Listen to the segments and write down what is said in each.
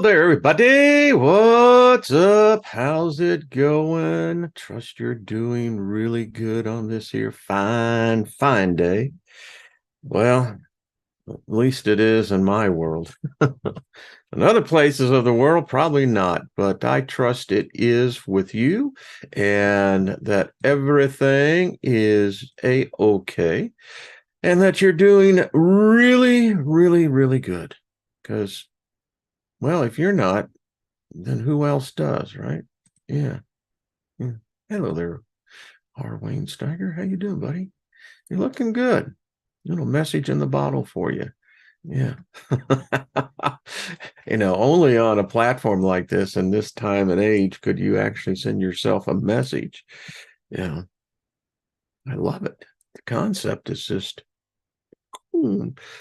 there, everybody. What's up? How's it going? Trust you're doing really good on this here fine day. Well, at least it is in my world. In other places of the world, probably not, but I trust it is with you and that everything is a-okay and that you're doing really good. Because, well, if you're not, then who else does, right? Yeah. Yeah. Hello there, Wayne Steiger. How you doing, buddy? You're looking good. Little message in the bottle for you. Yeah. Only on a platform like this in this time and age could you actually send yourself a message. Yeah. I love it. The concept is just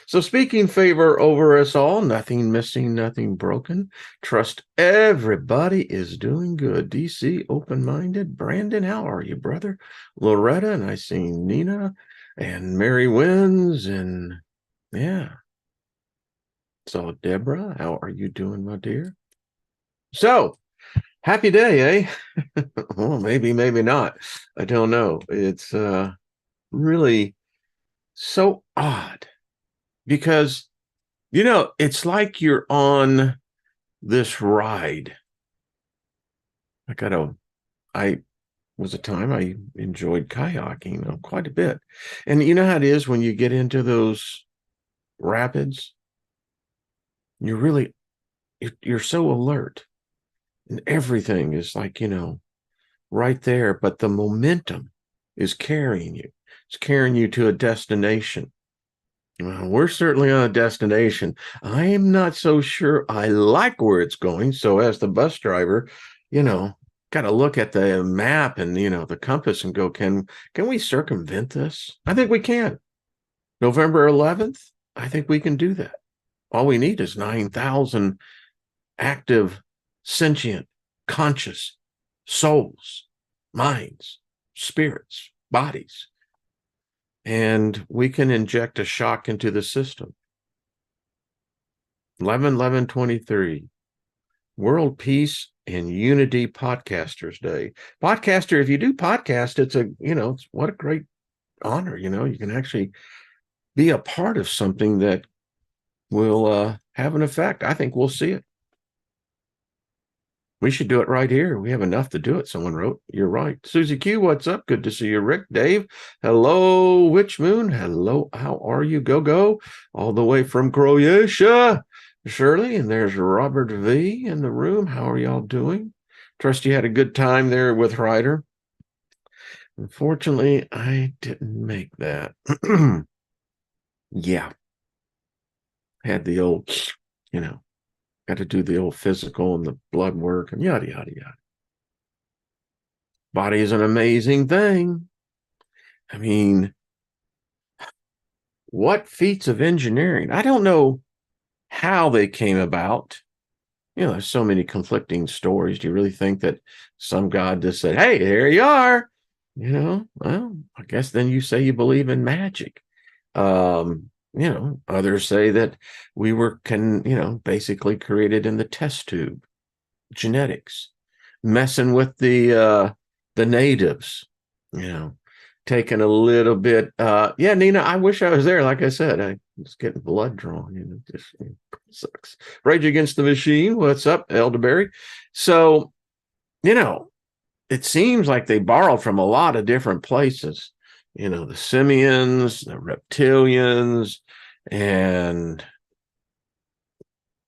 So speaking favor over us all, nothing missing, nothing broken. Trust everybody is doing good. DC, open-minded. Brandon, how are you, brother? Loretta, and I see Nina and Mary Wins, and yeah. So Deborah, how are you doing, my dear? So happy day, eh? Well, maybe not. I don't know. It's really so odd because it's like you're on this ride. I was a time I enjoyed kayaking quite a bit. And you know how it is when you get into those rapids, you're really, you're so alert and everything is like, right there. But the momentum is carrying you. It's carrying you to a destination. Well, we're certainly on a destination. I am not so sure I like where it's going. So as the bus driver, you know, got to look at the map and, the compass and go, can we circumvent this? I think we can. November 11th, I think we can do that. All we need is 9,000 active, sentient, conscious souls, minds, spirits, bodies, and we can inject a shock into the system. 11/11/23, World Peace and Unity Podcasters Day. Podcaster, if you do podcast, it's what a great honor. You can actually be a part of something that will have an effect. I think we'll see it. We should do it right here. We have enough to do it. Someone wrote. You're right. Susie Q, what's up? Good to see you. Rick, Dave. Hello, Witch Moon. Hello. How are you? Go. All the way from Croatia. Shirley, and there's Robert V in the room. How are y'all doing? Trust you had a good time there with Ryder. Unfortunately, I didn't make that. Yeah. Had the old, got to do the old physical and the blood work and yada, yada, yada. Body is an amazing thing. I mean, what feats of engineering? I don't know how they came about. There's so many conflicting stories. Do you really think that some God just said, hey, there you are? Well, I guess then you say you believe in magic. Others say that we were basically created in the test tube, genetics, messing with the natives, taking a little bit. Yeah, Nina, I wish I was there. Like I said, I was getting blood drawn, just sucks. Rage Against the Machine. What's up, Elderberry? So, it seems like they borrowed from a lot of different places. The simians, the reptilians, and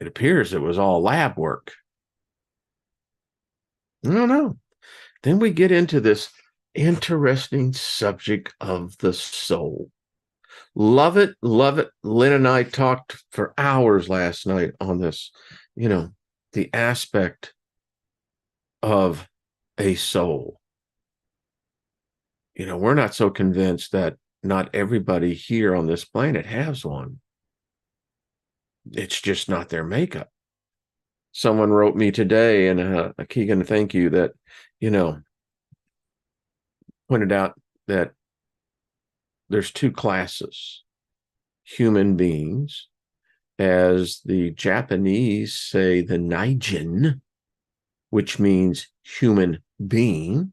it appears it was all lab work. I don't know. Then we get into this interesting subject of the soul. Love it. Lynn and I talked for hours last night on this, the aspect of a soul. We're not so convinced that not everybody here on this planet has one. It's just not their makeup. Someone wrote me today, and Keegan, thank you, that, pointed out that there's two classes: human beings as the Japanese say, the Naijin, which means human being,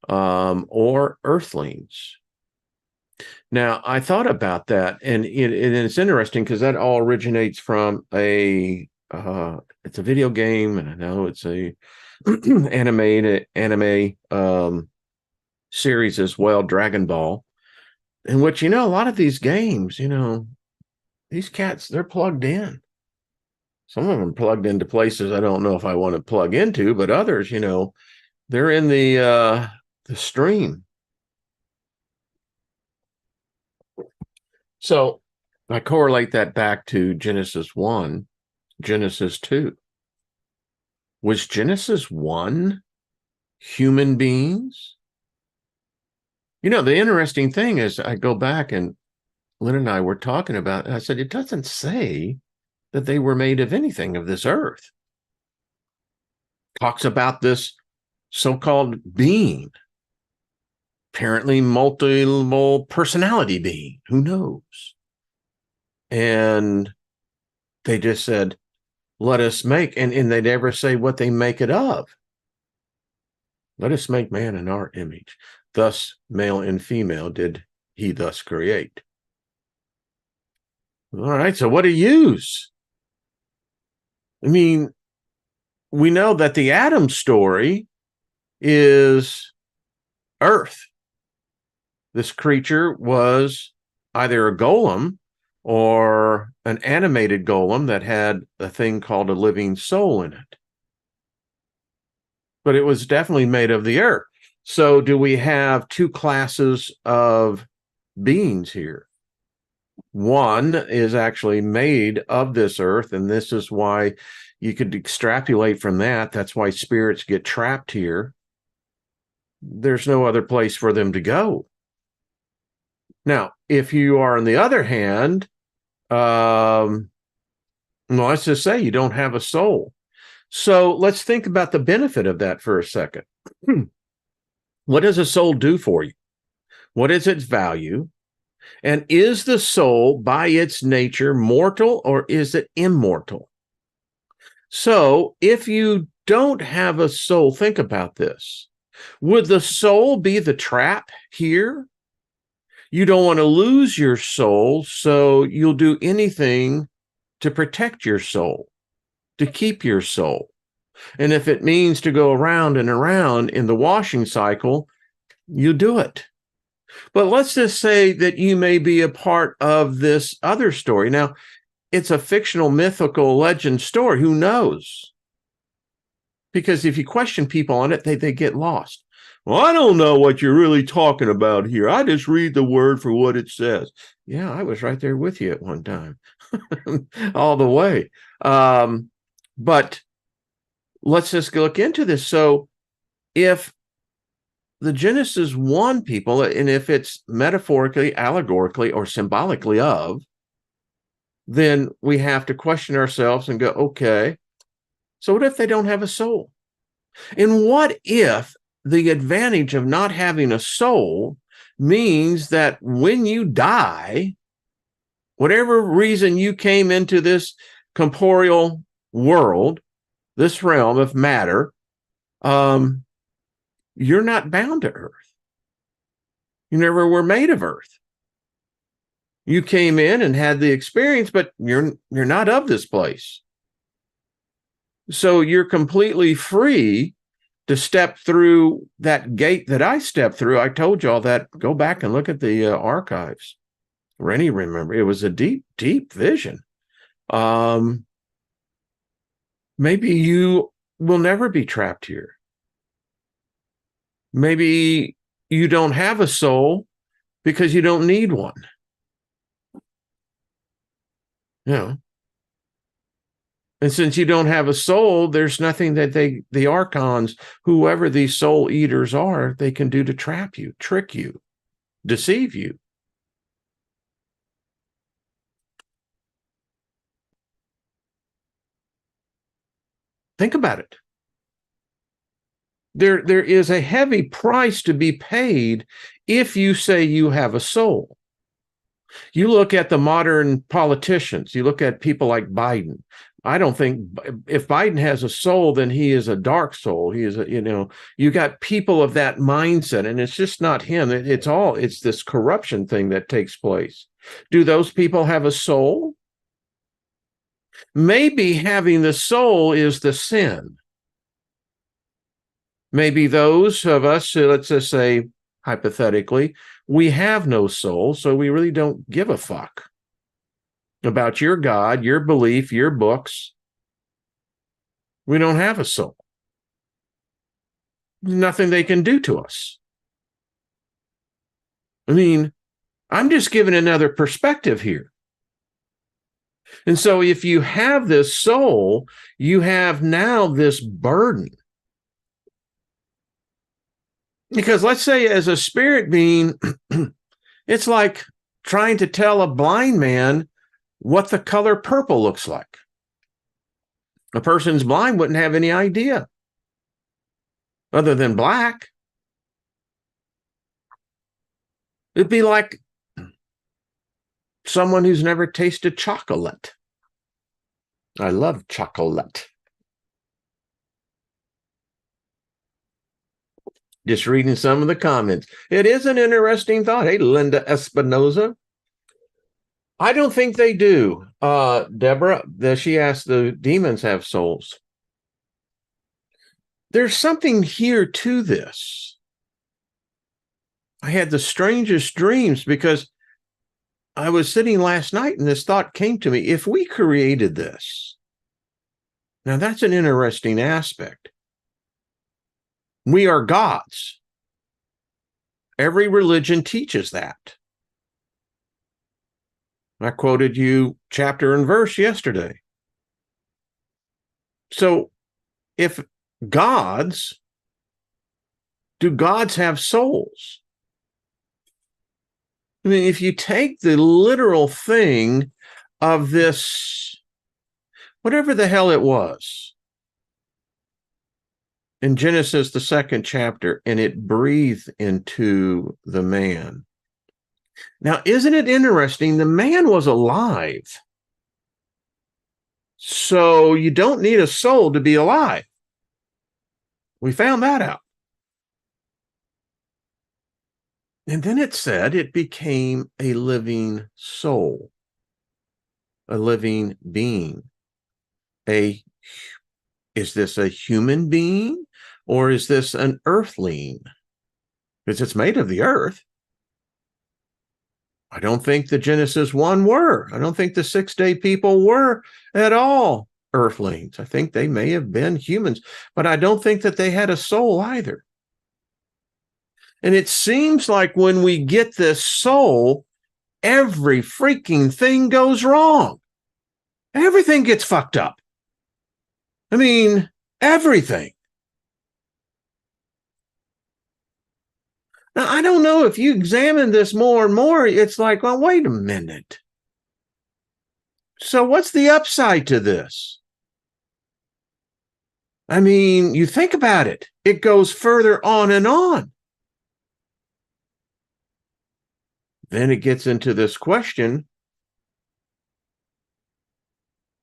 or earthlings. Now, I thought about that, and it's interesting because that all originates from it's a video game, and I know it's a anime series as well, Dragon Ball, in which, a lot of these games, these cats, they're plugged in. Some of them plugged into places I don't know if I want to plug into, but others, they're in the stream. So I correlate that back to Genesis 1, Genesis 2. Was Genesis 1 human beings? The interesting thing is I go back, and Lynn and I were talking about, I said, it doesn't say that they were made of anything of this earth. Talks about this so-called being, apparently multiple personality being, who knows? And they just said, let us make, and they never say what they make it of. Let us make man in our image. Thus, male and female did he thus create. All right, so what to use? I mean, we know that the Adam story is Earth. This creature was either a golem or an animated golem that had a thing called a living soul in it. But it was definitely made of the earth. So do we have two classes of beings here? One is actually made of this earth, and this is why you could extrapolate from that. That's why spirits get trapped here. There's no other place for them to go. Now, if you are, on the other hand, let's just say you don't have a soul. So let's think about the benefit of that for a second. What does a soul do for you? What is its value? And is the soul by its nature mortal, or is it immortal? So if you don't have a soul, think about this. Would the soul be the trap here? You don't want to lose your soul, so you'll do anything to protect your soul, to keep your soul. And if it means to go around and around in the washing cycle, you do it. But let's just say that you may be a part of this other story. Now, it's a fictional, mythical legend story. Who knows? Because if you question people on it, they get lost. Well, I don't know what you're really talking about here. I just read the word for what it says. Yeah, I was right there with you at one time, all the way. But let's just look into this. So if the Genesis 1 people, and if it's metaphorically, allegorically, or symbolically of, then we have to question ourselves and go, okay, so what if they don't have a soul? And what if the advantage of not having a soul means that when you die, whatever reason you came into this corporeal world, this realm of matter, you're not bound to earth. You never were made of earth. You came in and had the experience, but you're not of this place. So you're completely free to step through that gate that I stepped through. I told y'all that. Go back and look at the archives. Rennie, remember, it was a deep, deep vision. Maybe you will never be trapped here. Maybe you don't have a soul because you don't need one. And since you don't have a soul, there's nothing that the archons, whoever these soul eaters are, they can do to trap you, trick you, deceive you. Think about it. There is a heavy price to be paid if you say you have a soul. You look at the modern politicians, you look at people like Biden. I don't think if Biden has a soul, then he is a dark soul. He is, you got people of that mindset, and it's just not him. It's this corruption thing that takes place. Do those people have a soul? Maybe having the soul is the sin. Maybe those of us, let's just say hypothetically, we have no soul, so we really don't give a fuck about your God, your belief, your books. We don't have a soul. Nothing they can do to us. I mean, I'm just giving another perspective here. And so if you have this soul, you have now this burden. Because let's say as a spirit being, it's like trying to tell a blind man what the color purple looks like. A person's blind wouldn't have any idea other than black. It'd be like someone who's never tasted chocolate. I love chocolate. Just reading some of the comments. It is an interesting thought. Hey, Linda Espinoza. I don't think they do. Deborah, she asked, the demons have souls. There's something here to this. I had the strangest dreams because I was sitting last night and this thought came to me. If we created this, now that's an interesting aspect. We are gods. Every religion teaches that. I quoted you chapter and verse yesterday. So if gods, do gods have souls? I mean, if you take the literal thing of this, whatever the hell it was, in Genesis, the 2nd chapter, and it breathed into the man. Now, isn't it interesting? The man was alive. So you don't need a soul to be alive. We found that out. And then it said it became a living soul, a living being. Is this a human being or is this an earthling? Because it's made of the earth. I don't think the Genesis 1 were. I don't think the 6-day people were at all earthlings. I think they may have been humans, but I don't think that they had a soul either. And it seems like when we get this soul, every freaking thing goes wrong. Everything gets fucked up. I mean, everything. Now, I don't know if you examine this more and more, it's like, well, wait a minute. So what's the upside to this? I mean, you think about it. It goes further on and on. Then it gets into this question,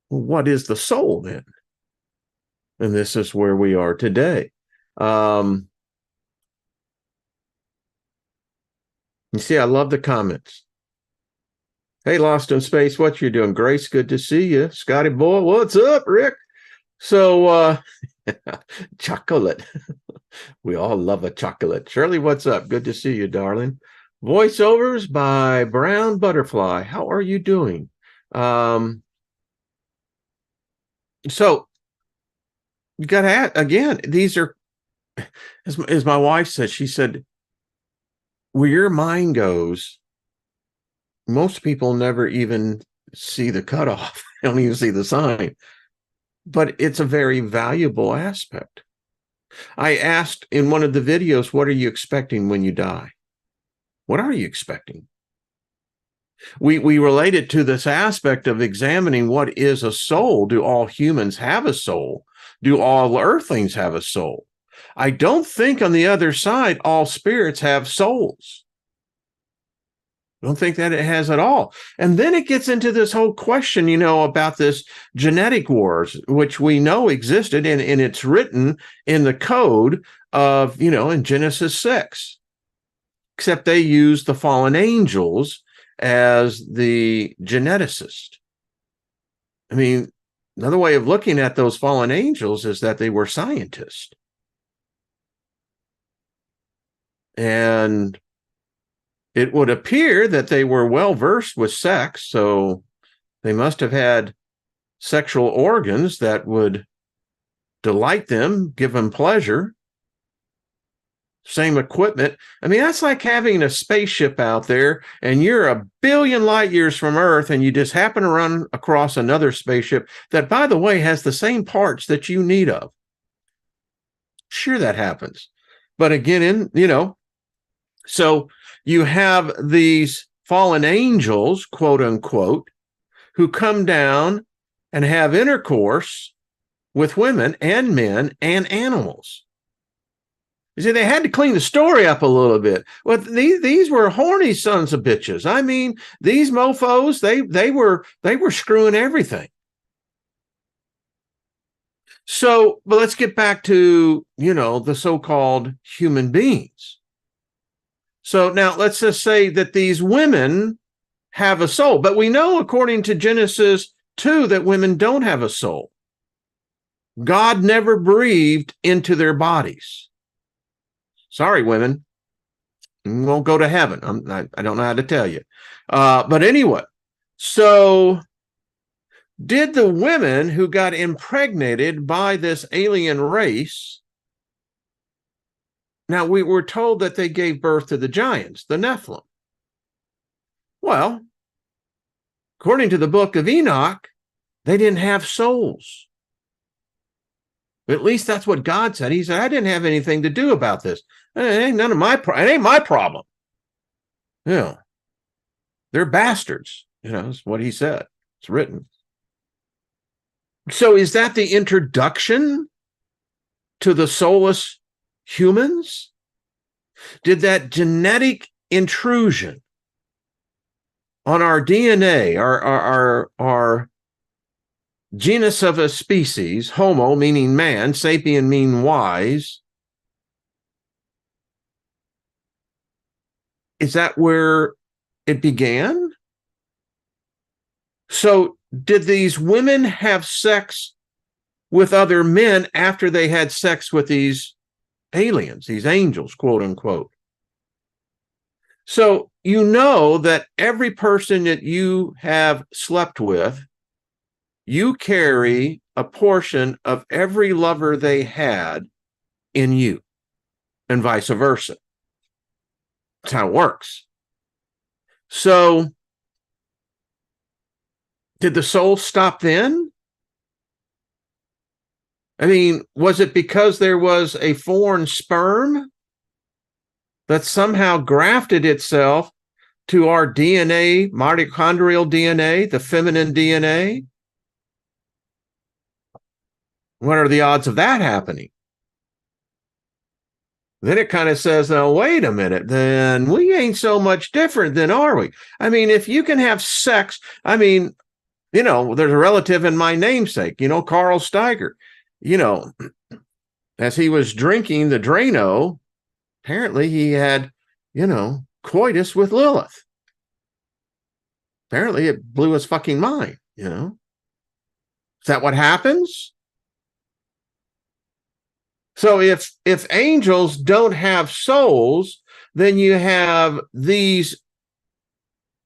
what is the soul then? And this is where we are today. You see, I love the comments. Hey, Lost in Space, what you doing? Grace, good to see you. Scotty boy, what's up, Rick? So, chocolate. We all love a chocolate. Shirley, what's up? Good to see you, darling. Voiceovers by Brown Butterfly. How are you doing? So you got to, again, these are, as my wife said, she said, where your mind goes, most people never even see the cutoff. They don't even see the sign. But it's a very valuable aspect. I asked in one of the videos, what are you expecting when you die? What are you expecting? We relate it to this aspect of examining what is a soul. Do all humans have a soul? Do all earthlings have a soul? I don't think on the other side, all spirits have souls. I don't think that it has at all. And then it gets into this whole question, about this genetic wars, which we know existed, and it's written in the code of, in Genesis 6, except they use the fallen angels as the geneticist. I mean, another way of looking at those fallen angels is that they were scientists. And it would appear that they were well versed with sex, so they must have had sexual organs that would delight them, give them pleasure. Same equipment. I mean, that's like having a spaceship out there and you're a billion light years from Earth and you just happen to run across another spaceship that, by the way, has the same parts that you need of. Sure, that happens. But again, so you have these fallen angels, quote unquote, who come down and have intercourse with women and men and animals. You see, they had to clean the story up a little bit. Well, these were horny sons of bitches. I mean, these mofos, they were screwing everything. So, but let's get back to, the so-called human beings. So now let's just say that these women have a soul, but we know according to Genesis 2 that women don't have a soul. God never breathed into their bodies. Sorry, women. You won't go to heaven. I don't know how to tell you. But anyway, so did the women who got impregnated by this alien race, now we were told that they gave birth to the giants, the Nephilim. Well, according to the book of Enoch, they didn't have souls. At least that's what God said. He said, I didn't have anything to do about this. It ain't none of my it ain't my problem. They're bastards. That's what he said. It's written. So is that the introduction to the soulless humans? Did that genetic intrusion on our DNA, our genus of a species, homo meaning man, sapien meaning wise, is that where it began? So did these women have sex with other men after they had sex with these aliens, these angels, quote unquote? So that every person that you have slept with, you carry a portion of every lover they had in you, and vice versa. That's how it works. So, did the soul stop then? I mean, was it because there was a foreign sperm that somehow grafted itself to our DNA, mitochondrial DNA, the feminine DNA? What are the odds of that happening? Then it kind of says, now, wait a minute, then we ain't so much different then, are we? I mean, if you can have sex, I mean, there's a relative in my namesake, Carl Steiger, as he was drinking the Drano, apparently he had, coitus with Lilith. Apparently it blew his fucking mind, Is that what happens? So if angels don't have souls, then you have these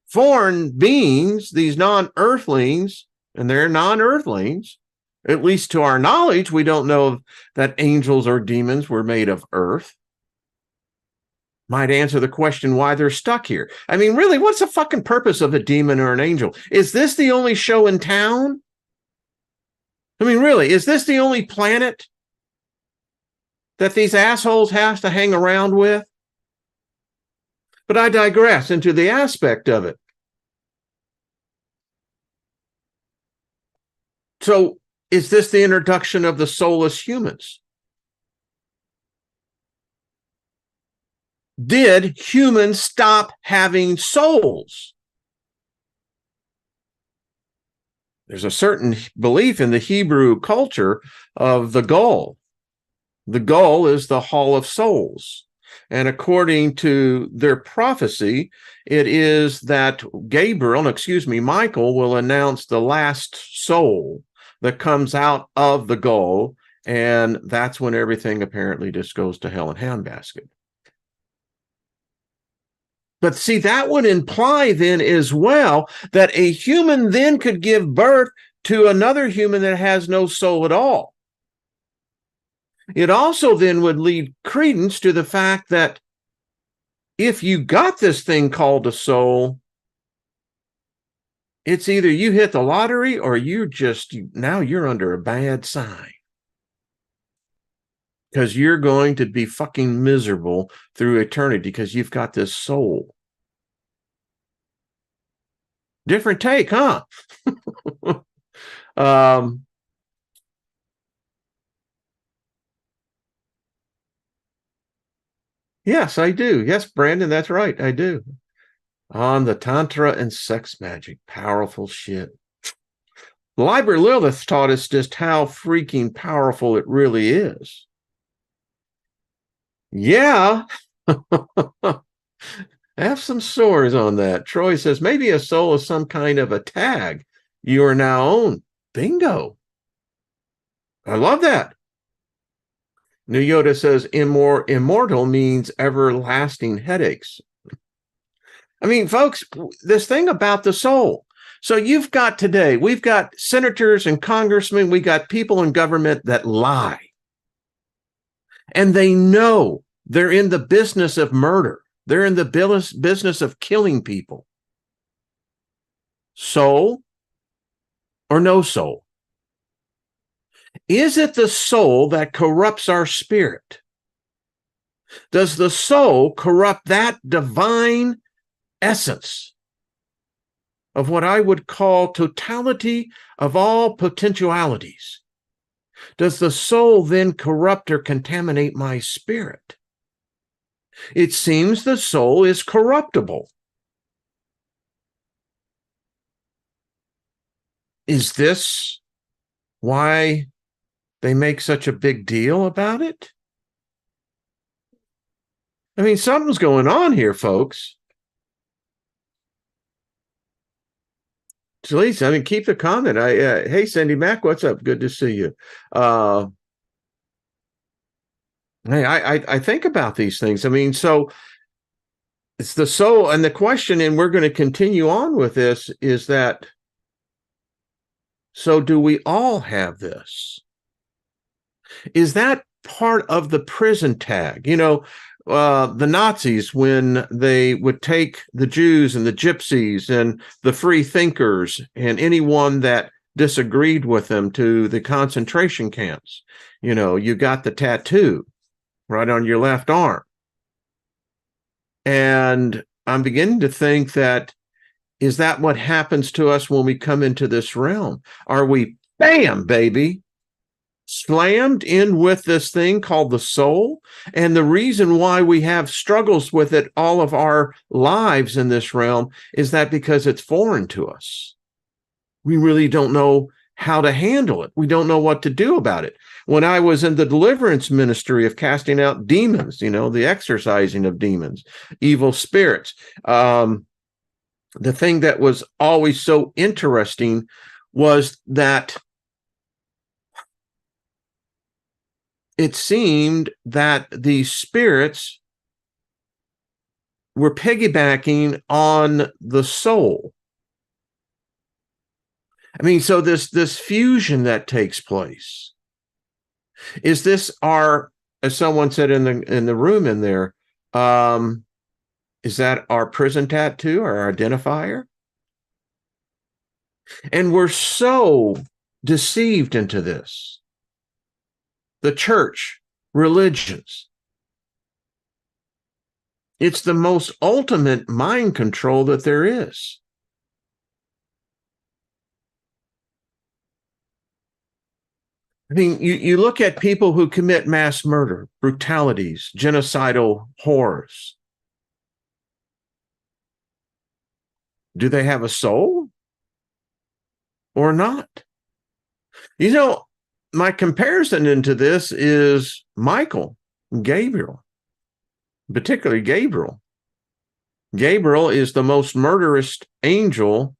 foreign beings, these non-earthlings, and they're non-earthlings. At least to our knowledge, we don't know that angels or demons were made of earth. Might answer the question why they're stuck here. I mean, really, what's the fucking purpose of a demon or an angel? Is this the only show in town? I mean, really, is this the only planet that these assholes have to hang around with? But I digress into the aspect of it. So, is this the introduction of the soulless humans? did humans stop having souls? There's a certain belief in the Hebrew culture of the goal. The goal is the Hall of Souls. And according to their prophecy, it is that Michael will announce the last soul that comes out of the goal. And that's when everything apparently just goes to hell in handbasket. But see, that would imply then as well that a human then could give birth to another human that has no soul at all. It also then would lead credence to the fact that if you got this thing called a soul, it's either you hit the lottery or now you're under a bad sign. Because you're going to be fucking miserable through eternity because you've got this soul. Different take, huh? Yes, I do. Yes, Brandon, that's right. I do. On the Tantra and sex magic. Powerful shit. The Library Lilith taught us just how freaking powerful it really is. Yeah. I have some stories on that. Troy says, maybe a soul is some kind of a tag you are now own. Bingo. I love that. New Yoda says, immortal means everlasting headaches. I mean, folks, this thing about the soul. So we've got senators and congressmen, we got people in government that lie. And they know they're in the business of murder. They're in the business of killing people. Soul or no soul? Is it the soul that corrupts our spirit? Does the soul corrupt that divine essence of what I would call totality of all potentialities? Does the soul then corrupt or contaminate my spirit? It seems the soul is corruptible. Is this why they make such a big deal about it? I mean, something's going on here, folks. Please, I mean, keep the comment. Hey, Cindy Mack, what's up? Good to see you. Hey, I think about these things. I mean, so it's the soul, and the question, and we're going to continue on with this, is that, so do we all have this? Is that part of the prison tag? You know, the Nazis, when they would take the Jews and the gypsies and the free thinkers and anyone that disagreed with them to the concentration camps, you know, you got the tattoo right on your left arm. And I'm beginning to think that, is that what happens to us when we come into this realm? Are we, bam, baby, slammed in with this thing called the soul? And the reason why we have struggles with it all of our lives in this realm is that because it's foreign to us. We really don't know how to handle it. We don't know what to do about it. When I was in the deliverance ministry of casting out demons, you know, the exorcising of demons, evil spirits, the thing that was always so interesting was that it seemed that these spirits were piggybacking on the soul. I mean, so this fusion that takes place, is this our, as someone said in the room in there, is that our prison tattoo, our identifier? And we're so deceived into this. The church, religions. It's the most ultimate mind control that there is. I mean, you look at people who commit mass murder, brutalities, genocidal horrors. Do they have a soul or not? You know, my comparison into this is Michael, Gabriel, particularly Gabriel. Gabriel is the most murderous angel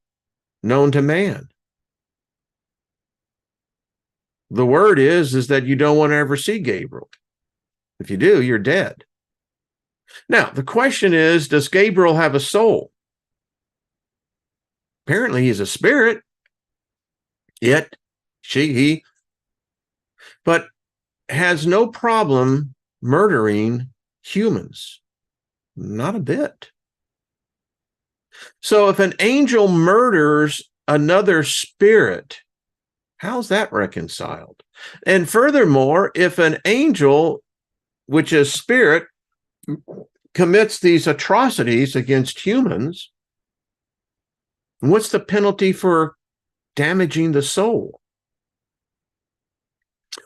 known to man. The word is that you don't want to ever see Gabriel. If you do, you're dead. Now, the question is, does Gabriel have a soul? Apparently, he's a spirit. It, she, he, but has no problem murdering humans. Not a bit. So if an angel murders another spirit, how's that reconciled? And furthermore, if an angel, which is spirit, commits these atrocities against humans, what's the penalty for damaging the soul?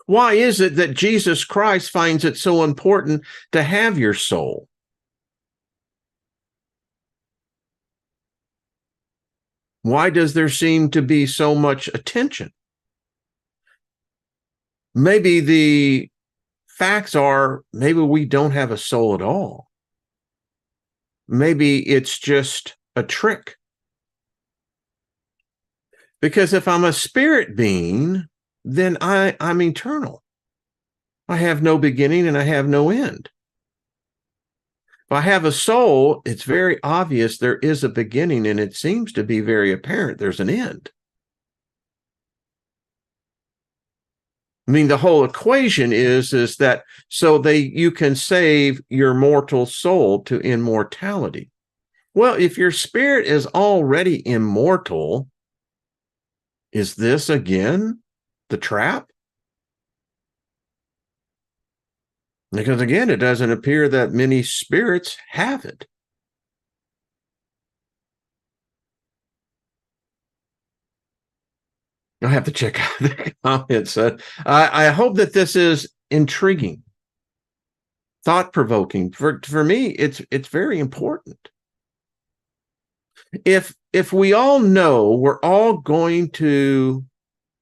Why is it that Jesus Christ finds it so important to have your soul? Why does there seem to be so much attention? Maybe the facts are, maybe we don't have a soul at all. Maybe it's just a trick. Because if I'm a spirit being, then I'm eternal. I have no beginning and I have no end. If I have a soul, it's very obvious there is a beginning, and it seems to be very apparent there's an end. I mean, the whole equation is that so you can save your mortal soul to immortality. Well, if your spirit is already immortal, is this again the trap? Because again, it doesn't appear that many spirits have it. I have to check out the comments. I hope that this is intriguing, thought-provoking. For me, it's very important. If we all know we're all going to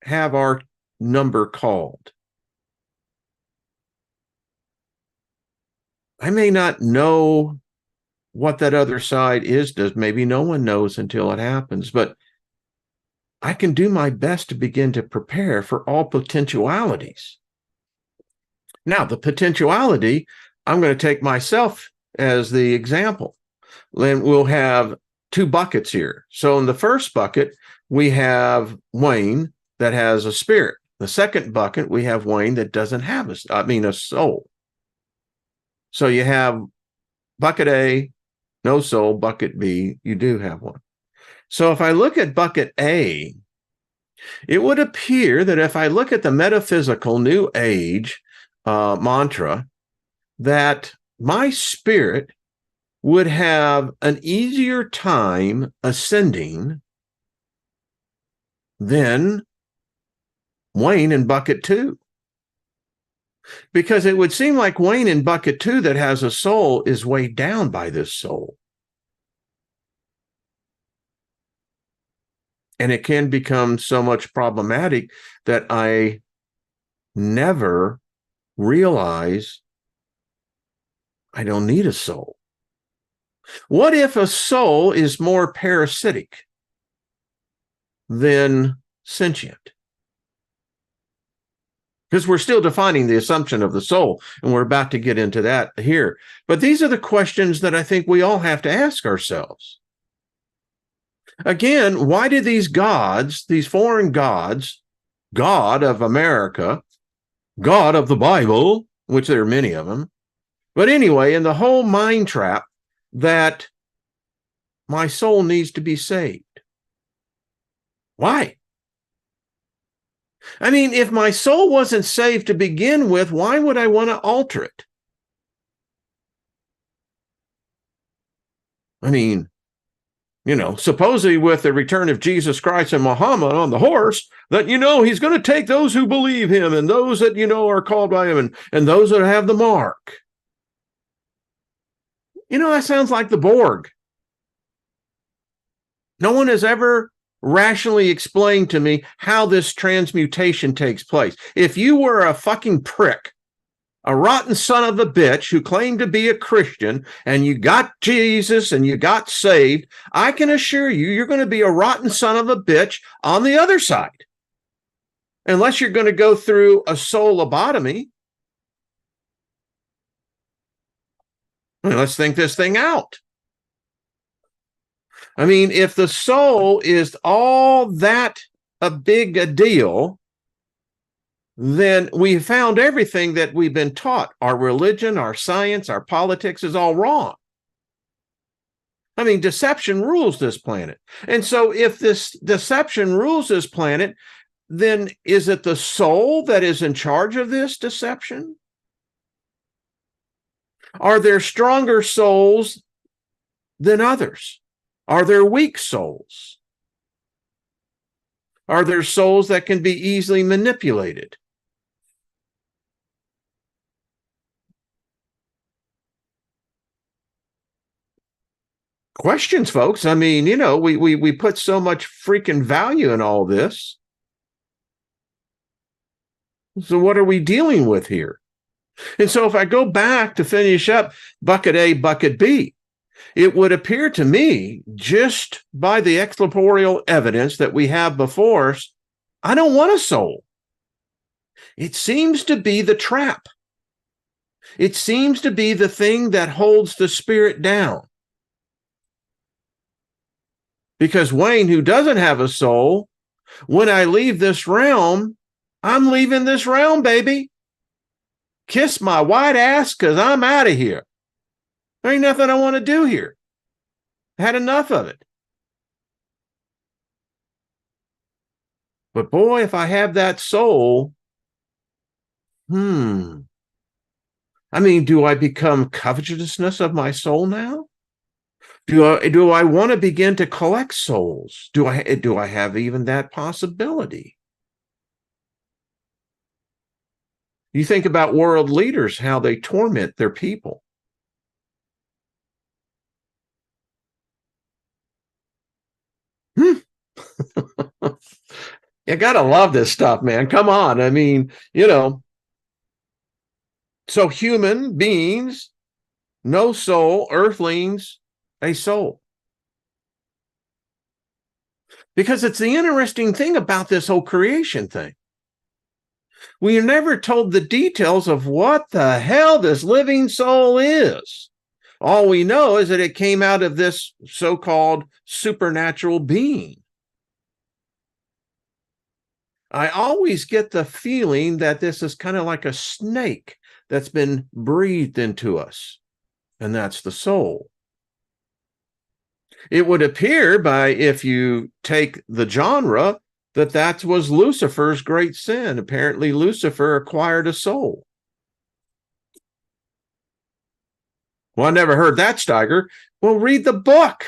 have our number called, I may not know what that other side is. Maybe no one knows until it happens, but I can do my best to begin to prepare for all potentialities. Now, the potentiality, I'm going to take myself as the example. Then we'll have two buckets here. So in the first bucket, we have Wayne that has a spirit. The second bucket, we have Wayne that doesn't have a soul. So you have bucket A, no soul. Bucket B, you do have one. So if I look at bucket A, it would appear that if I look at the metaphysical New Age mantra, that my spirit would have an easier time ascending than Wayne in bucket 2. Because it would seem like Wayne in bucket 2 that has a soul is weighed down by this soul. And it can become so much problematic that I never realize I don't need a soul. What if a soul is more parasitic than sentient? Because we're still defining the assumption of the soul, and we're about to get into that here. But these are the questions that I think we all have to ask ourselves. Again, why did these gods, these foreign gods, God of America, God of the Bible, which there are many of them, but anyway, in the whole mind trap that my soul needs to be saved. Why? I mean, if my soul wasn't saved to begin with, why would I want to alter it? I mean, supposedly with the return of Jesus Christ and Muhammad on the horse, that, he's going to take those who believe him and those that, are called by him and those that have the mark. That sounds like the Borg. No one has ever rationally explained to me how this transmutation takes place. If you were a fucking prick, a rotten son of a bitch who claimed to be a Christian, and you got Jesus and you got saved, I can assure you, you're going to be a rotten son of a bitch on the other side. Unless you're going to go through a soul lobotomy. I mean, let's think this thing out. I mean, if the soul is all that a big a deal, then we found everything that we've been taught. Our religion, our science, our politics is all wrong. I mean, deception rules this planet. And so if this deception rules this planet, then is it the soul that is in charge of this deception? Are there stronger souls than others? Are there weak souls? Are there souls that can be easily manipulated? Questions, folks. I mean, you know, we put so much freaking value in all this. So what are we dealing with here? And so if I go back to finish up bucket A, bucket B, it would appear to me, just by the extracorporeal evidence that we have before us, I don't want a soul. It seems to be the trap. It seems to be the thing that holds the spirit down. Because Wayne, who doesn't have a soul, when I leave this realm, I'm leaving this realm, baby. Kiss my white ass, because I'm out of here. There ain't nothing I want to do here. I had enough of it. But boy, if I have that soul, I mean, do I become covetousness of my soul now? Do I want to begin to collect souls? Do I have even that possibility? You think about world leaders, how they torment their people. You gotta love this stuff, man. Come on. I mean, you know. So human beings, no soul, earthlings, a soul. Because it's the interesting thing about this whole creation thing. We are never told the details of what the hell this living soul is. All we know is that it came out of this so-called supernatural being. I always get the feeling that this is kind of like a snake that's been breathed into us, and that's the soul. It would appear, by if you take the genre, that was Lucifer's great sin. Apparently, Lucifer acquired a soul. Well, I never heard that, Steiger. Well, read the book.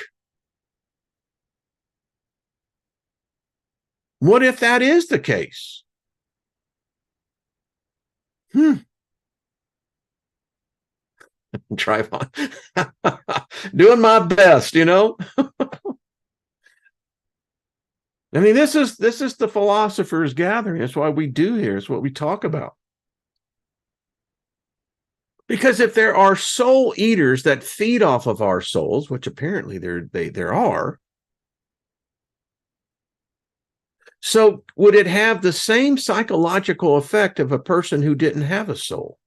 What if that is the case? Try on. Doing my best, you know. I mean, this is the philosophers' gathering. That's why we do here. It's what we talk about. Because if there are soul eaters that feed off of our souls, which apparently there are, so would it have the same psychological effect of a person who didn't have a soul?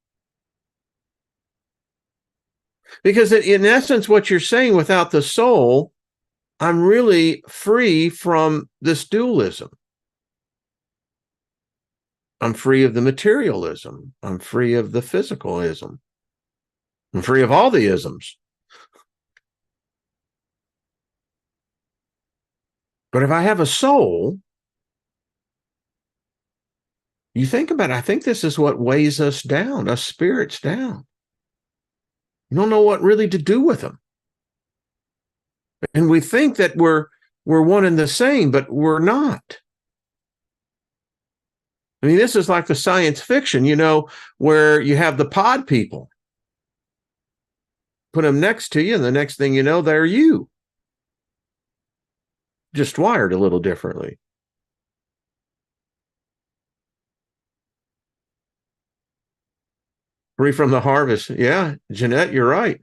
Because in essence, what you're saying, without the soul, I'm really free from this dualism. I'm free of the materialism. I'm free of the physicalism. I'm free of all the isms. But if I have a soul, you think about it, I think this is what weighs us down, us spirits down. You don't know what really to do with them. And we think that we're one and the same, but we're not. I mean, this is like the science fiction, you know, where you have the pod people. Put them next to you, and the next thing you know, they're you. just wired a little differently. Free from the harvest. Yeah, Jeanette, you're right.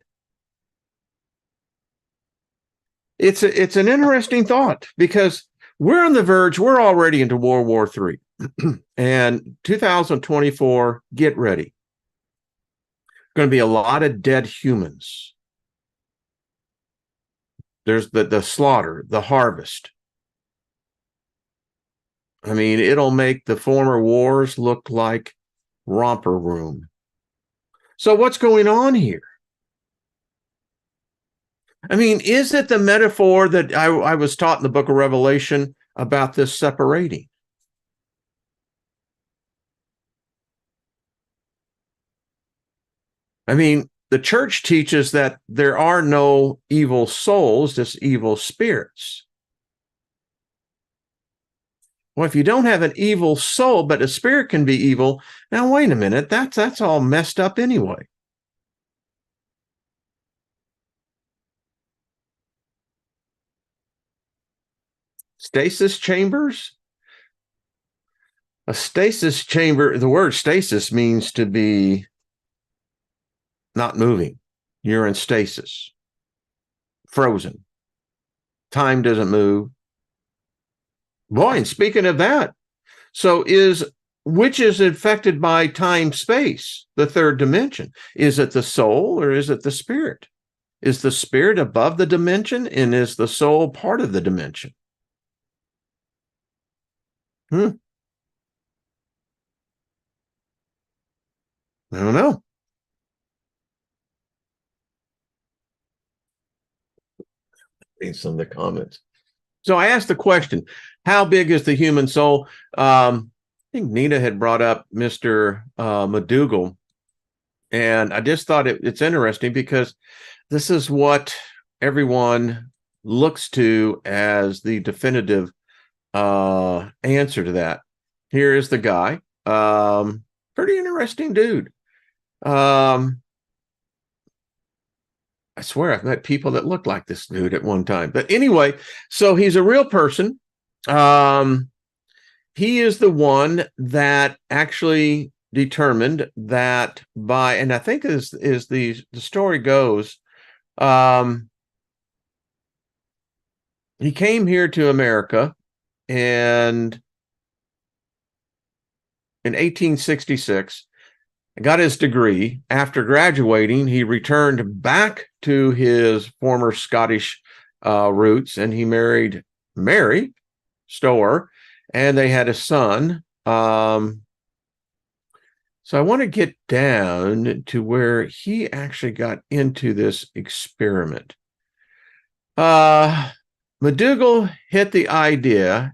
It's an interesting thought because we're on the verge, we're already into World War III. And 2024, get ready. Going to be a lot of dead humans. There's the slaughter, the harvest. I mean, it'll make the former wars look like romper room. So what's going on here? I mean, is it the metaphor that I was taught in the book of Revelation about this separating? I mean, the church teaches that there are no evil souls, just evil spirits. Well, if you don't have an evil soul, but a spirit can be evil, now wait a minute, that's all messed up anyway. Stasis chambers? A stasis chamber, the word stasis means to be not moving. You're in stasis, frozen. Time doesn't move. Boy, and speaking of that, so which is affected by time space, the third dimension? Is it the soul or is it the spirit? Is the spirit above the dimension and is the soul part of the dimension? I don't know. In some of the comments. So I asked the question, how big is the human soul? I think Nina had brought up Mr. McDougall, and I just thought it's interesting because this is what everyone looks to as the definitive answer to that. Here is the guy. Pretty interesting dude. I swear I've met people that look like this dude at one time. But anyway, so he's a real person. He is the one that actually determined that by, and I think is the story goes, he came here to America and in 1866 got his degree. After graduating, he returned back to his former Scottish roots, and he married Mary Stower, and they had a son. So I want to get down to where he actually got into this experiment. McDougall hit the idea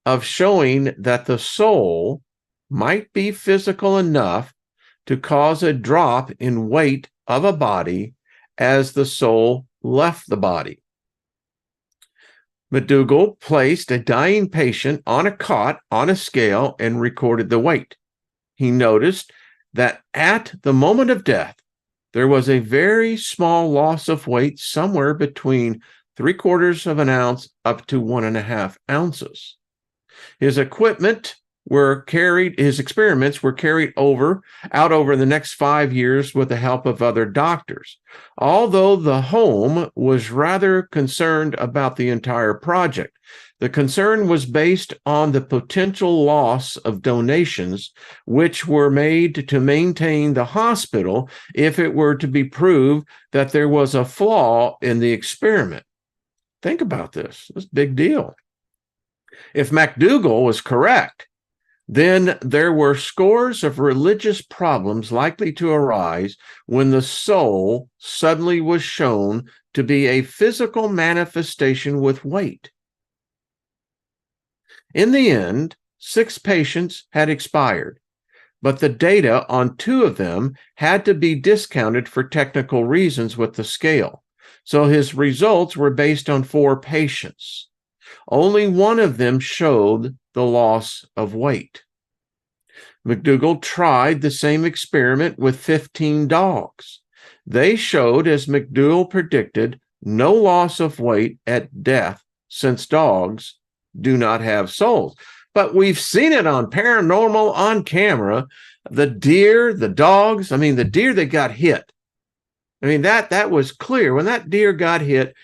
of showing that the soul might be physical enough to cause a drop in weight of a body as the soul left the body. McDougall placed a dying patient on a cot on a scale and recorded the weight. He noticed that at the moment of death, there was a very small loss of weight, somewhere between 3/4 of an ounce up to 1.5 ounces. His experiments were carried out over the next 5 years with the help of other doctors. Although the home was rather concerned about the entire project, the concern was based on the potential loss of donations, which were made to maintain the hospital if it were to be proved that there was a flaw in the experiment. Think about this. This is a big deal. If McDougall was correct, then there were scores of religious problems likely to arise when the soul suddenly was shown to be a physical manifestation with weight. In the end, 6 patients had expired, but the data on 2 of them had to be discounted for technical reasons with the scale. So his results were based on 4 patients. Only 1 of them showed the loss of weight. McDougall tried the same experiment with 15 dogs. They showed, as McDougall predicted, no loss of weight at death since dogs do not have souls. But we've seen it on paranormal on camera. The deer, the dogs, I mean, the deer that got hit. I mean, that was clear. When that deer got hit,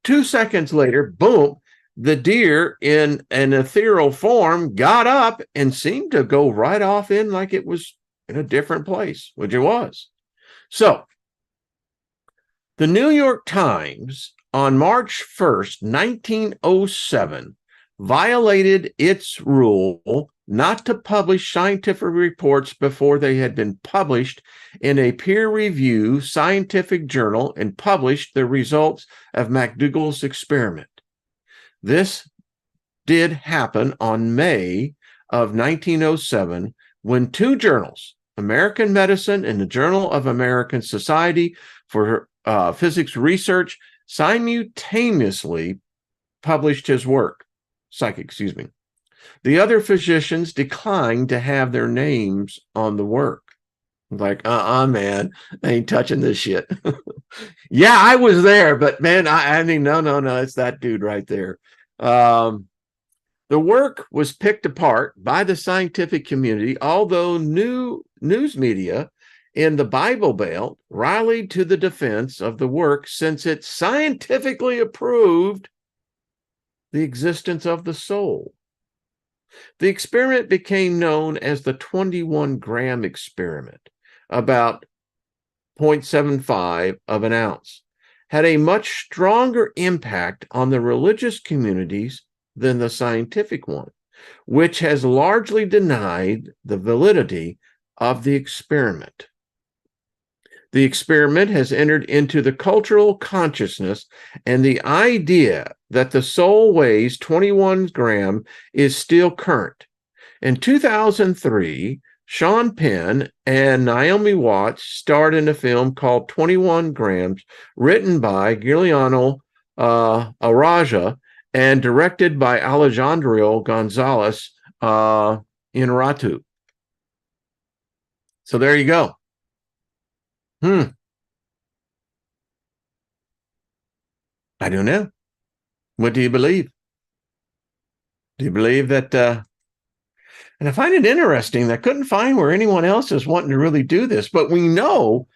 2 seconds later, boom, the deer in an ethereal form got up and seemed to go right off in like it was in a different place, which it was. So the New York Times on March 1st, 1907, violated its rule not to publish scientific reports before they had been published in a peer-reviewed scientific journal and published the results of McDougall's experiment. This did happen on May of 1907 when 2 journals, American Medicine and the Journal of American Society for Physics Research, simultaneously published his work. The other physicians declined to have their names on the work. Like, man, I ain't touching this shit. Yeah, I was there, but man, I mean, no, it's that dude right there. The work was picked apart by the scientific community, although news media in the Bible Belt rallied to the defense of the work since it scientifically approved the existence of the soul. The experiment became known as the 21-gram experiment, about 0.75 of an ounce, had a much stronger impact on the religious communities than the scientific one, which has largely denied the validity of the experiment. The experiment has entered into the cultural consciousness, and the idea that the soul weighs 21 grams is still current. In 2003, Sean Penn and Naomi Watts starred in a film called 21 Grams, written by Giuliano Araja and directed by Alejandro Gonzalez Inarritu. So there you go. I don't know. What do you believe? Do you believe that? And I find it interesting that I couldn't find where anyone else is wanting to really do this, but we know,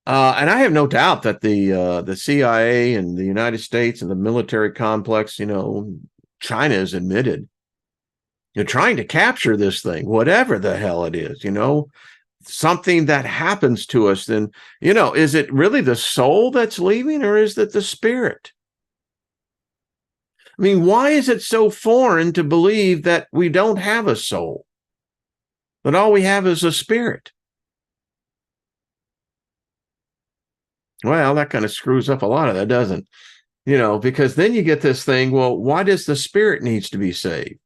and I have no doubt that the CIA and the United States and the military complex, China has admitted, you're trying to capture this thing, whatever the hell it is, something that happens to us. Then, is it really the soul that's leaving, or is it the spirit? I mean, why is it so foreign to believe that we don't have a soul, that all we have is a spirit? Well, that kind of screws up a lot of that, doesn't it? Because then you get this thing, well, why does the spirit needs to be saved?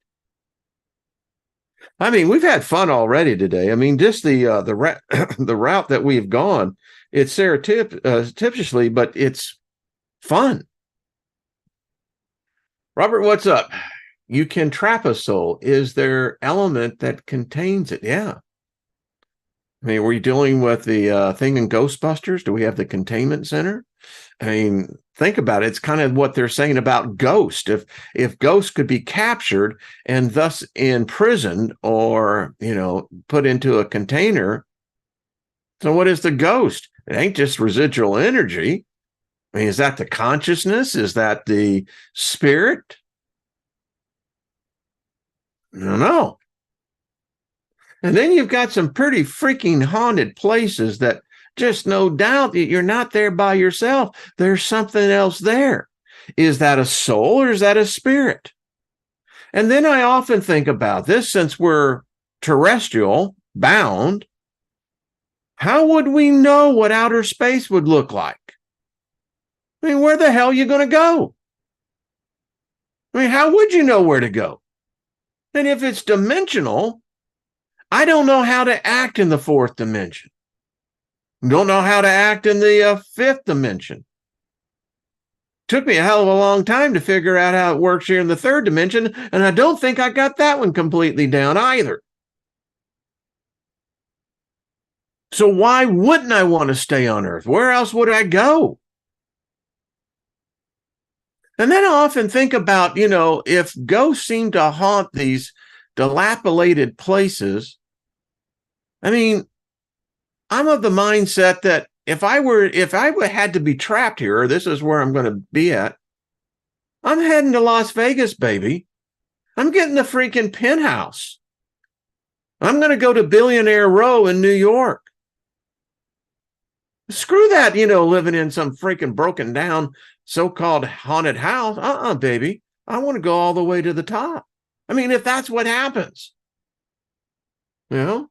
I mean, we've had fun already today. I mean, just the route that we've gone, it's surreptitiously, but it's fun. Robert, what's up? You can trap a soul. Is there element that contains it? Yeah. I mean, were you dealing with the thing in Ghostbusters? Do we have the containment center? I mean, think about it. It's kind of what they're saying about ghost. If ghosts could be captured and thus imprisoned or, put into a container, so what is the ghost? It ain't just residual energy. I mean, is that the consciousness? Is that the spirit? I don't know. And then you've got some pretty freaking haunted places that just no doubt that you're not there by yourself. There's something else there. Is that a soul or is that a spirit? And then I often think about this, since we're terrestrial bound, how would we know what outer space would look like? I mean, where the hell are you going to go? I mean, how would you know where to go? And if it's dimensional, I don't know how to act in the 4th dimension. Don't know how to act in the 5th dimension. Took me a hell of a long time to figure out how it works here in the 3rd dimension, and I don't think I got that one completely down either. So why wouldn't I want to stay on Earth? Where else would I go? And then I often think about, if ghosts seem to haunt these dilapidated places, I mean, I'm of the mindset that if I had to be trapped here, or this is where I'm going to be at, I'm heading to Las Vegas, baby. I'm getting the freaking penthouse. I'm going to go to Billionaire Row in New York. Screw that, living in some freaking broken down so-called haunted house. Baby. I want to go all the way to the top. I mean, if that's what happens, um,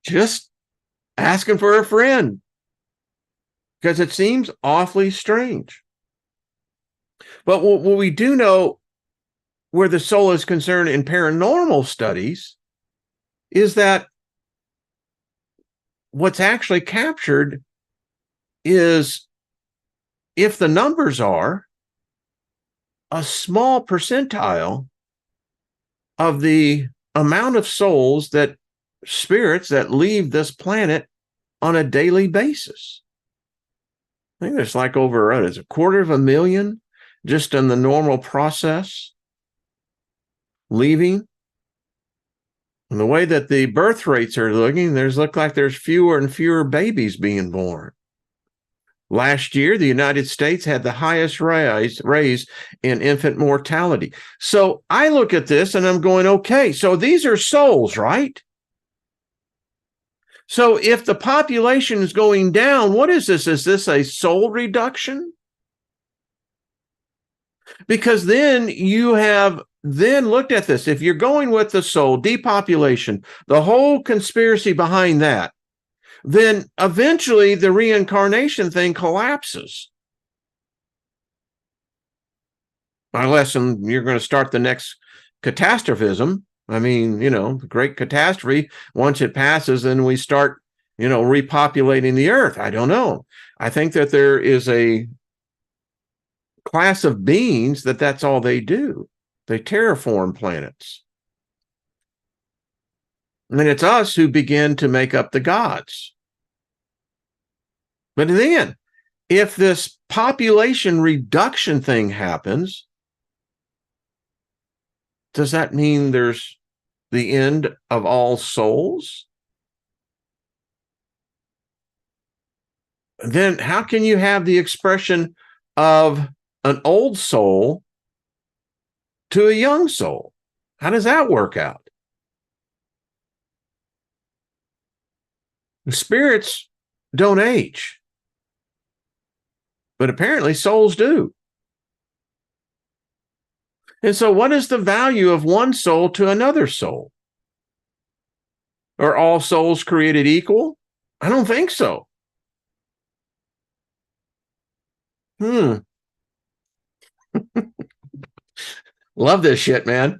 just asking for a friend, because it seems awfully strange. But what we do know, where the soul is concerned in paranormal studies, is that what's actually captured is, if the numbers are a small percentile of the amount of souls, that spirits that leave this planet on a daily basis. I think there's like over, it's 250,000 just in the normal process leaving. And the way that the birth rates are looking, look like there's fewer and fewer babies being born. Last year, the United States had the highest raise in infant mortality. So I look at this and I'm going, okay, so these are souls, right? So if the population is going down, what is this? Is this a soul reduction? Because then you have looked at this. If you're going with the soul depopulation, the whole conspiracy behind that, then eventually the reincarnation thing collapses. Unless you're going to start the next catastrophism. I mean, the great catastrophe, once it passes, then we start, repopulating the earth. I don't know. I think that there is a class of beings that's all they do. They terraform planets. And it's us who begin to make up the gods. But then, if this population reduction thing happens, does that mean there's the end of all souls? Then how can you have the expression of an old soul to a young soul? How does that work out? Spirits don't age, but apparently souls do. And so what is the value of one soul to another soul? Are all souls created equal? I don't think so. Love this shit, man.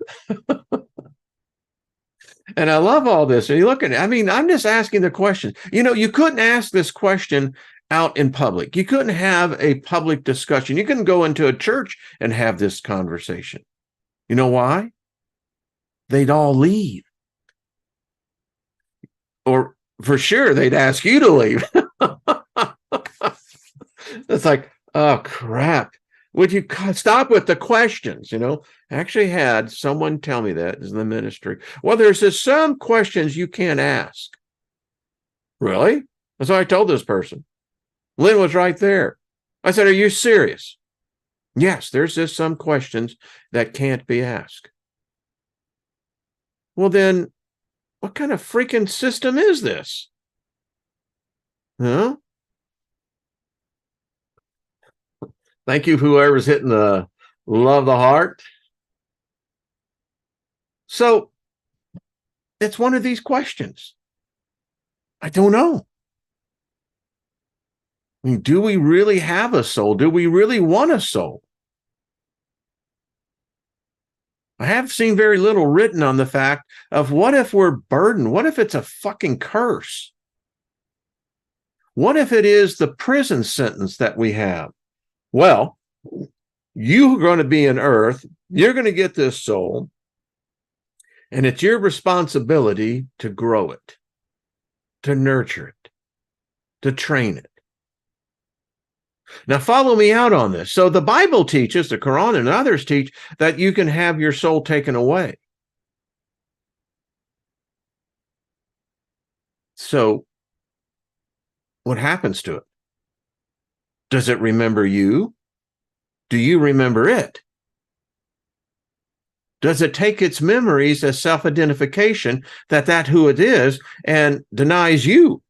And I love all this. And you look at it, I mean, I'm just asking the question. You couldn't ask this question out in public. You couldn't have a public discussion. You couldn't go into a church and have this conversation. You know why? They'd all leave. Or for sure, they'd ask you to leave. It's like, oh, crap. Would you stop with the questions? I actually had someone tell me that in the ministry. Well, there's just some questions you can't ask. Really? That's what I told this person. Lynn was right there. I said, are you serious? Yes, there's just some questions that can't be asked. Well, then, what kind of freaking system is this? Huh? Thank you, whoever's hitting the love the heart. So it's one of these questions. I don't know. I mean, do we really have a soul? Do we really want a soul? I have seen very little written on the fact of what if we're burdened? What if it's a fucking curse? What if it is the prison sentence that we have? Well, you're going to be in earth. You're going to get this soul. And it's your responsibility to grow it, to nurture it, to train it. Now, follow me out on this. So the Bible teaches, the Quran and others teach, that you can have your soul taken away. So what happens to it? Does it remember you? Do you remember it? Does it take its memories as self-identification that that's who it is and denies you?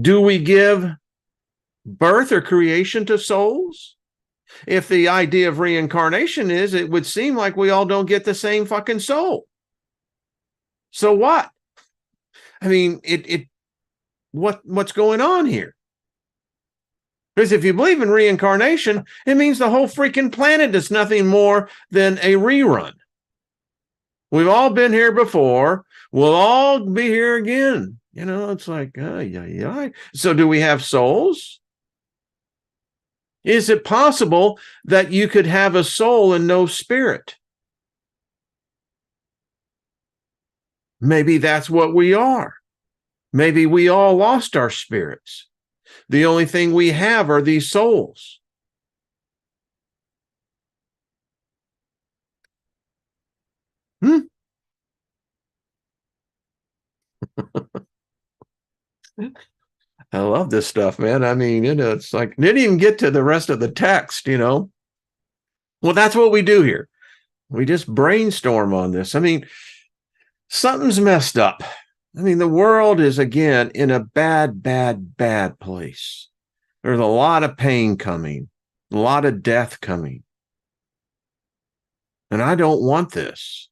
Do we give birth or creation to souls? If the idea of reincarnation is, it would seem like we all don't get the same fucking soul. So what? I mean, what's going on here? Because if you believe in reincarnation, it means the whole freaking planet is nothing more than a rerun. We've all been here before. We'll all be here again. You know, it's like, yeah. So do we have souls? Is it possible that you could have a soul and no spirit? Maybe that's what we are. Maybe we all lost our spirits. The only thing we have are these souls. I love this stuff, man. I mean, it's like, didn't even get to the rest of the text, Well, that's what we do here. We just brainstorm on this. I mean, something's messed up. I mean, the world is, again, in a bad place. There's a lot of pain coming, a lot of death coming. And I don't want this.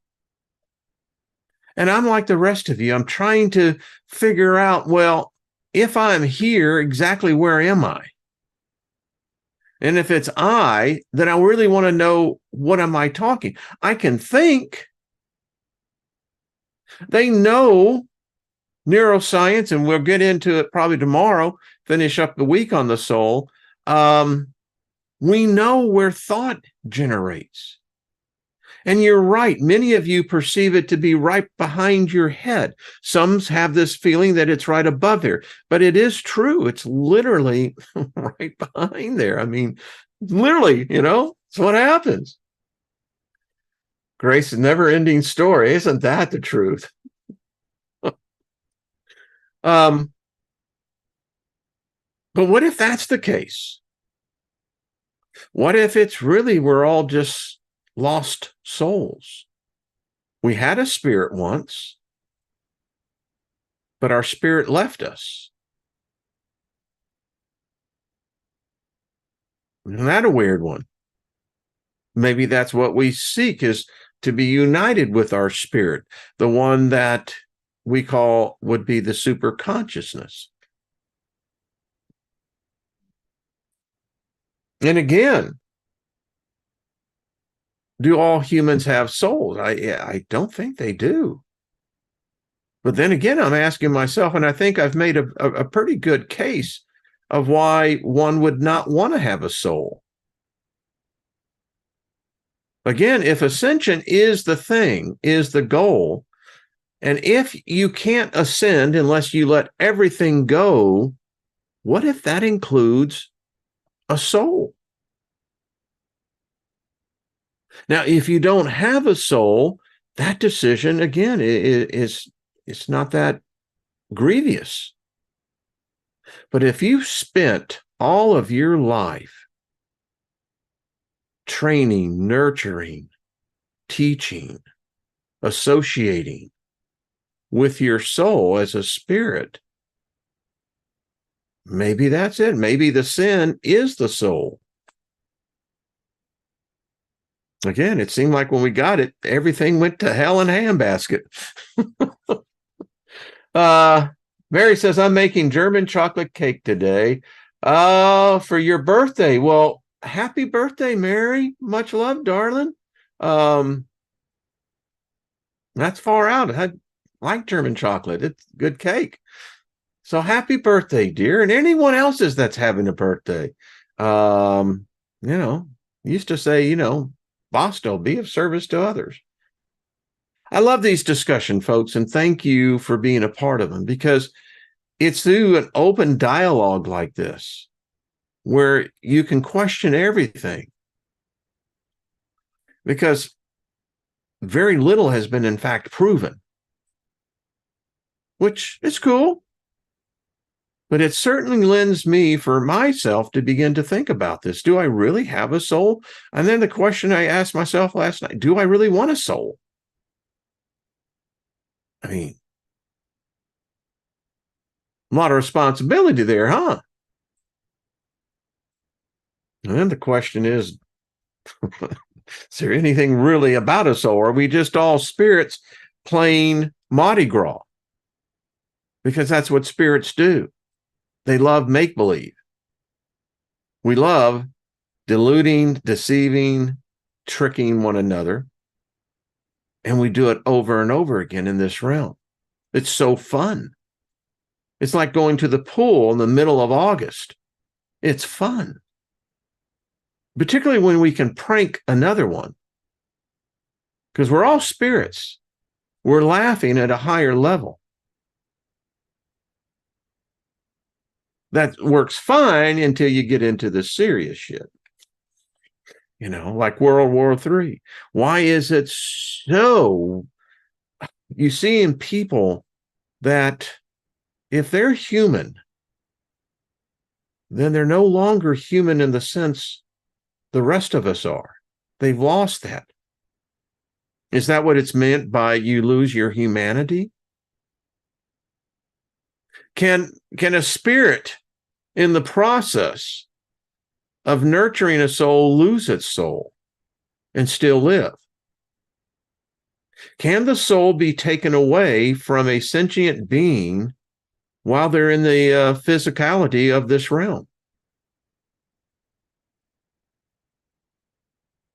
And I'm like the rest of you. I'm trying to figure out, well, if I'm here, exactly where am I? And if it's I, then I really want to know, what am I talking? I can think. They know neuroscience, and we'll get into it probably tomorrow, finish up the week on the soul. We know where thought generates. And you're right. Many of you perceive it to be right behind your head. Some have this feeling that it's right above there, but it is true. It's literally right behind there. I mean, literally, it's what happens. Grace's never-ending story. Isn't that the truth? But what if that's the case? What if it's really we're all just lost souls? We had a spirit once, but our spirit left us. Isn't that a weird one? Maybe that's what we seek, is to be united with our spirit, the one that we call would be the super consciousness. And again, do all humans have souls? I don't think they do. But then again, I'm asking myself, and I think I've made a pretty good case of why one would not want to have a soul. Again, if ascension is the thing, is the goal, and if you can't ascend unless you let everything go, what if that includes a soul? Now, if you don't have a soul, that decision, again, it's not that grievous. But if you spent all of your life training, nurturing, teaching, associating with your soul as a spirit, maybe that's it. Maybe the sin is the soul. Again, it seemed like when we got it, everything went to hell in a handbasket. Mary says, I'm making German chocolate cake today for your birthday. Well, happy birthday, Mary. Much love, darling. That's far out. I like German chocolate. It's good cake. So happy birthday, dear. And anyone else's that's having a birthday. Used to say, Bosto, be of service to others. I love these discussion, folks, and thank you for being a part of them, because it's through an open dialogue like this where you can question everything, because very little has been, in fact, proven, which is cool. But it certainly lends me for myself to begin to think about this. Do I really have a soul? And then the question I asked myself last night, do I really want a soul? I mean, a lot of responsibility there, huh? And then the question is there anything really about a soul? Or are we just all spirits playing Mardi Gras? Because that's what spirits do. They love make-believe. We love deluding, deceiving, tricking one another. And we do it over and over again in this realm. It's so fun. It's like going to the pool in the middle of August. It's fun. Particularly when we can prank another one. Because we're all spirits. We're laughing at a higher level. That works fine until you get into the serious shit. You know, like World War III. Why is it so? You see in people that if they're human, then they're no longer human in the sense the rest of us are. They've lost that. Is that what it's meant by you lose your humanity? Can a spirit in the process of nurturing a soul lose its soul and still live? Can the soul be taken away from a sentient being while they're in the physicality of this realm?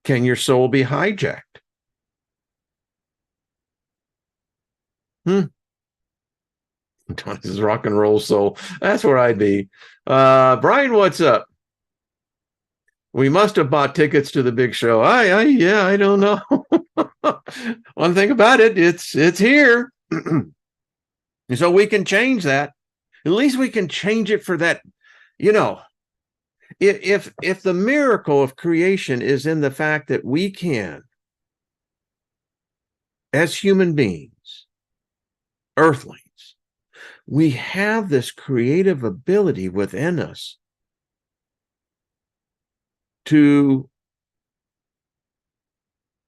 Can your soul be hijacked? This is rock and roll soul. That's where I'd be. Brian, what's up? We must have bought tickets to the big show. Yeah, I don't know. One thing about it, it's here. So we can change that. At least we can change it for that. You know, if the miracle of creation is in the fact that we can, as human beings, earthlings, we have this creative ability within us to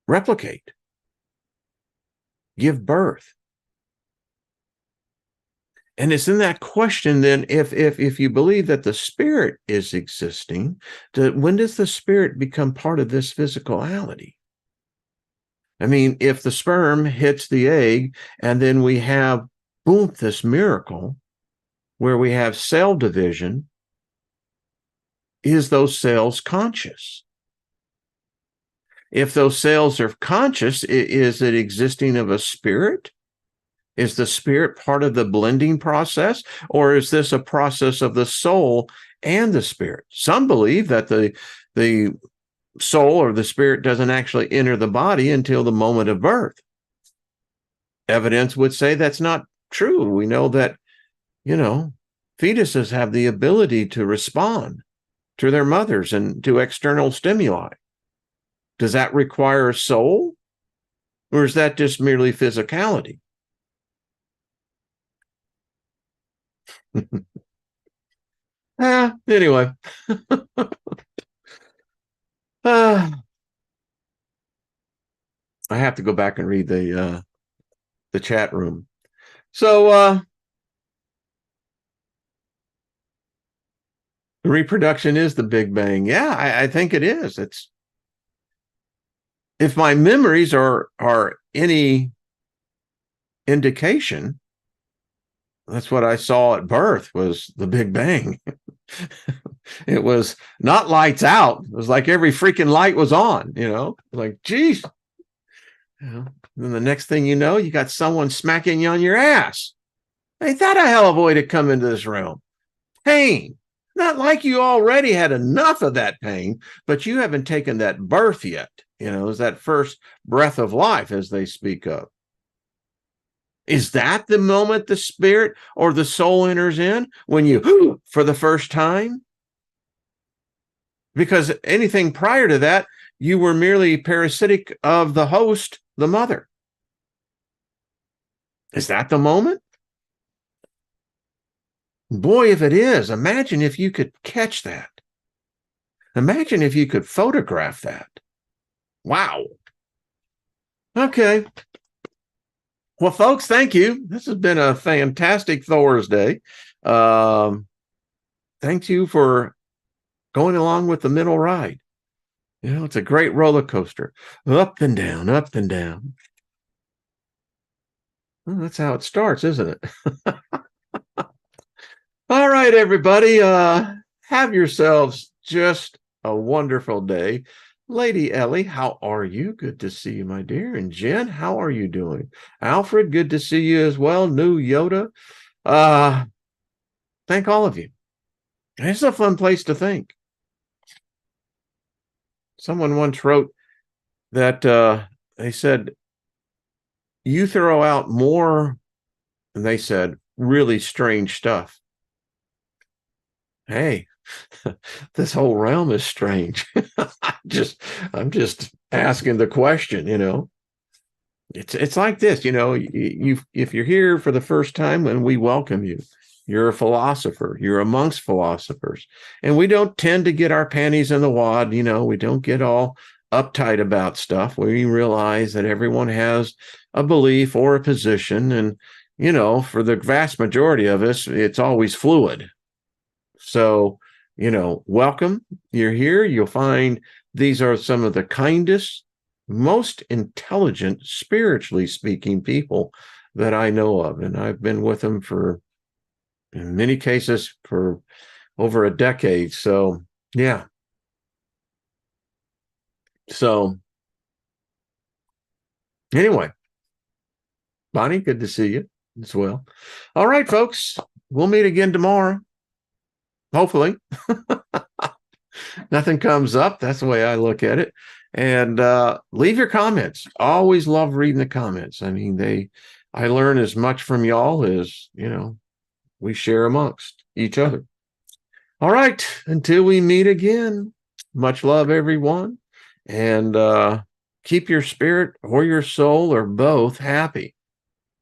replicate, give birth. And it's in that question then, if you believe that the spirit is existing, when does the spirit become part of this physicality? I mean, if the sperm hits the egg and then we have, boom, this miracle where we have cell division, is those cells conscious? If those cells are conscious, is it existing of a spirit? Is the spirit part of the blending process, or is this a process of the soul and the spirit? Some believe that the soul or the spirit doesn't actually enter the body until the moment of birth. Evidence would say that's not true. We know that, fetuses have the ability to respond to their mothers and to external stimuli. Does that require a soul, or is that just merely physicality? Anyway. I have to go back and read the chat room. So reproduction is the Big Bang. Yeah, I think it is. It's, if my memories are any indication, that's what I saw at birth was the Big Bang. It was not lights out. It was like every freaking light was on, like, geez. Then the next thing you know, you got someone smacking you on your ass. Ain't that a hell of a way to come into this realm? Pain. Not like you already had enough of that pain, but you haven't taken that birth yet. It's that first breath of life, as they speak of. Is that the moment the spirit or the soul enters in when you, for the first time? Because anything prior to that, you were merely parasitic of the host, the mother. Is that the moment? Boy, if it is, imagine if you could catch that. Imagine if you could photograph that. Wow. Okay. Well, folks, thank you. This has been a fantastic Thursday. Thank you for going along with the middle ride. You know, it's a great roller coaster, up and down, up and down. Well, that's how it starts, isn't it? All right, everybody. Have yourselves just a wonderful day. Lady Ellie, how are you? Good to see you, my dear. And Jen, how are you doing? Alfred, good to see you as well. New Yoda. Thank all of you. It's a fun place to think. Someone once wrote that they said, you throw out more, and they said, really strange stuff. Hey, this whole realm is strange. I'm just asking the question, you know. It's like this, you know, you if you're here for the first time, and we welcome you. You're a philosopher. You're amongst philosophers. And we don't tend to get our panties in the wad, you know, we don't get all uptight about stuff. We realize that everyone has a belief or a position. And, you know, for the vast majority of us, it's always fluid. So, you know, welcome. You're here. You'll find these are some of the kindest, most intelligent, spiritually speaking people that I know of. And I've been with them for, in many cases, for over a decade. So, yeah. So, anyway, Bonnie, good to see you as well. All right, folks, we'll meet again tomorrow. Hopefully. Nothing comes up. That's the way I look at it. And leave your comments. Always love reading the comments. I mean, I learn as much from y'all as, you know, we share amongst each other. All right. Until we meet again, much love, everyone. And keep your spirit or your soul or both happy.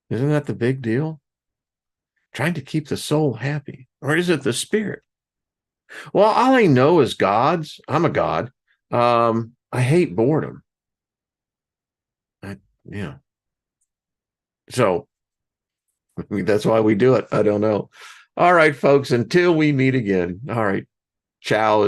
Isn't that the big deal? Trying to keep the soul happy. Or is it the spirit? Well, all I know is gods. I'm a god. I hate boredom. Yeah. So that's why we do it. I don't know. All right, folks, until we meet again. All right. Ciao.